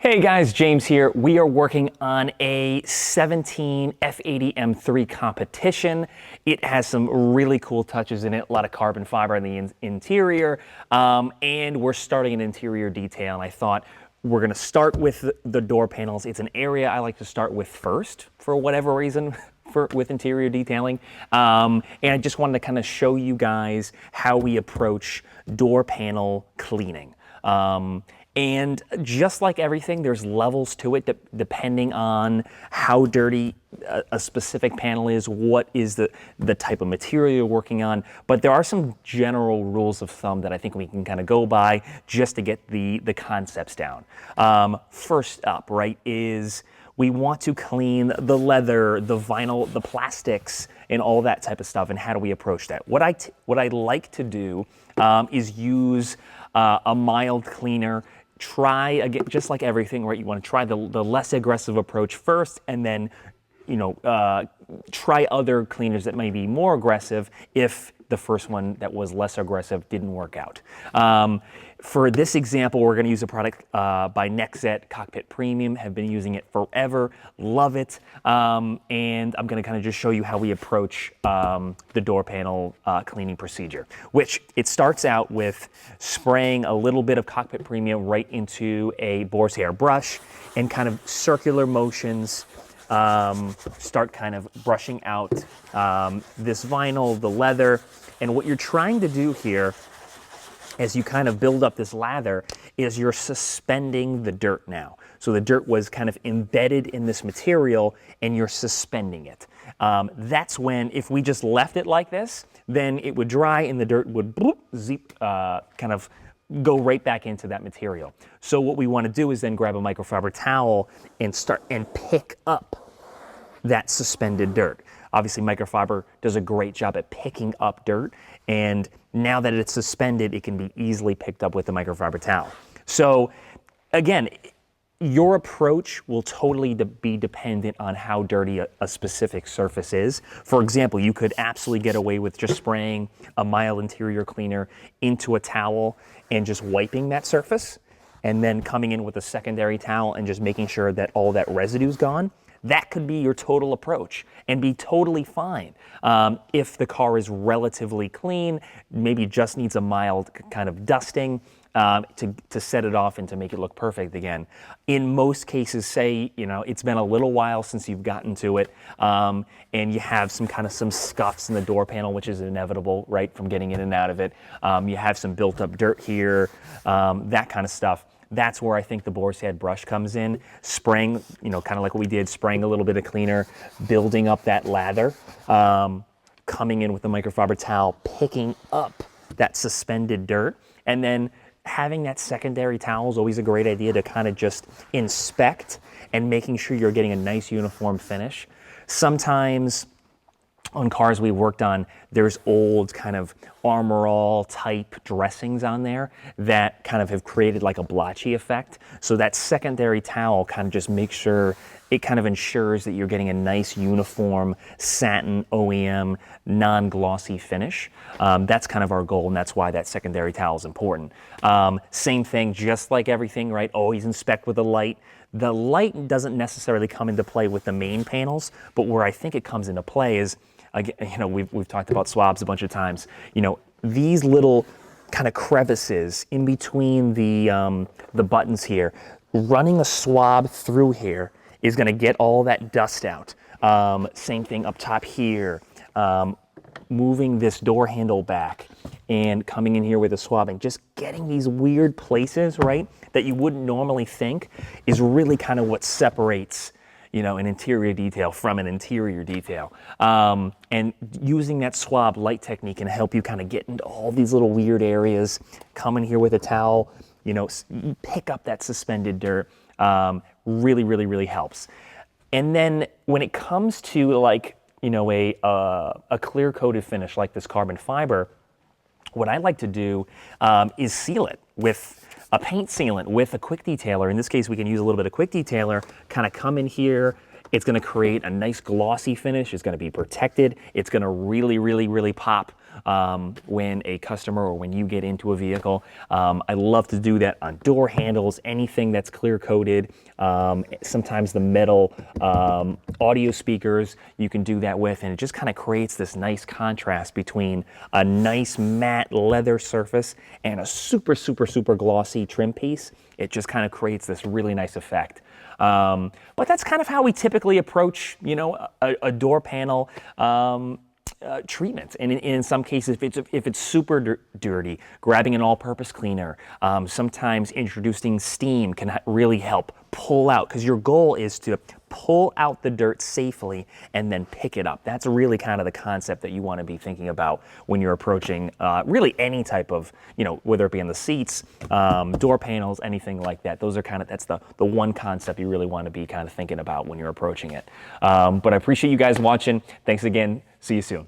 Hey guys, James here. We are working on a 17 F80 M3 competition. It has some really cool touches in it, a lot of carbon fiber in the interior, and we're starting an interior detail. And I thought we're gonna start with the door panels. It's an area I like to start with first, for whatever reason, with interior detailing. And I just wanted to kind of show you guys how we approach door panel cleaning. And just like everything, there's levels to it depending on how dirty a specific panel is, what is the type of material you're working on. But there are some general rules of thumb that I think we can kind of go by just to get the concepts down. First up, right, is we want to clean the leather, the vinyl, the plastics, and all that type of stuff. And how do we approach that? What I like to do is use a mild cleaner. Try, again, just like everything, right? You want to try the less aggressive approach first, and then, try other cleaners that may be more aggressive if the first one that was less aggressive didn't work out. For this example, we're going to use a product by Nexet, Cockpit Premium. Have been using it forever, love it, and I'm going to kind of just show you how we approach the door panel cleaning procedure, which it starts out with spraying a little bit of Cockpit Premium right into a boar's hair brush and kind of circular motions. Start kind of brushing out this vinyl, the leather, and what you're trying to do here as you kind of build up this lather is you're suspending the dirt now. So the dirt was kind of embedded in this material and you're suspending it. That's when, if we just left it like this, then it would dry and the dirt would kind of go right back into that material. So what we want to do is then grab a microfiber towel and start and pick up that suspended dirt. Obviously, microfiber does a great job at picking up dirt, and now that it's suspended, it can be easily picked up with the microfiber towel. So again, your approach will totally be dependent on how dirty a specific surface is. For example, you could absolutely get away with just spraying a mild interior cleaner into a towel and just wiping that surface, and then coming in with a secondary towel and just making sure that all that residue is gone. That could be your total approach and be totally fine. If the car is relatively clean, maybe just needs a mild kind of dusting to set it off and to make it look perfect again. In most cases, say, it's been a little while since you've gotten to it, and you have some scuffs in the door panel, which is inevitable, right, from getting in and out of it. You have some built up dirt here, that kind of stuff. That's where I think the boar's head brush comes in, spraying, kind of like what we did, spraying a little bit of cleaner, building up that lather, coming in with the microfiber towel, picking up that suspended dirt, and then having that secondary towel is always a great idea to kind of just inspect and making sure you're getting a nice uniform finish. Sometimes on cars we worked on, there's old kind of Armor All type dressings on there that kind of have created like a blotchy effect. So that secondary towel kind of just makes sure, it kind of ensures that you're getting a nice uniform satin OEM non-glossy finish. That's kind of our goal, and that's why that secondary towel is important. Same thing, just like everything, right? Always inspect with a light. The light doesn't necessarily come into play with the main panels, but where I think it comes into play is, again, we've talked about swabs a bunch of times. These little kind of crevices in between the buttons here, running a swab through here is going to get all that dust out. Same thing up top here. Moving this door handle back and coming in here with a swab and just getting these weird places, right, that you wouldn't normally think is really kind of what separates an interior detail from an interior detail. And using that Swab Light technique can help you kind of get into all these little weird areas. Come in here with a towel, pick up that suspended dirt. Really, really, really helps. And then when it comes to like, a clear coated finish like this carbon fiber, what I like to do is seal it with a paint sealant with a quick detailer. In this case, we can use a little bit of quick detailer, kind of come in here. It's going to create a nice glossy finish. It's going to be protected. It's going to really, really, really pop when a customer or when you get into a vehicle. I love to do that on door handles, anything that's clear coated. Sometimes the metal audio speakers you can do that with, and it just kind of creates this nice contrast between a nice matte leather surface and a super, super, super glossy trim piece. It just kind of creates this really nice effect. But that's kind of how we typically approach, a door panel treatment. And in some cases, if it's super dirty, grabbing an all-purpose cleaner, sometimes introducing steam can really help pull out, because your goal is to pull out the dirt safely and then pick it up. That's really kind of the concept that you want to be thinking about when you're approaching really any type of, whether it be on the seats, door panels, anything like that. That's the one concept you really want to be kind of thinking about when you're approaching it. But I appreciate you guys watching. Thanks again. See you soon.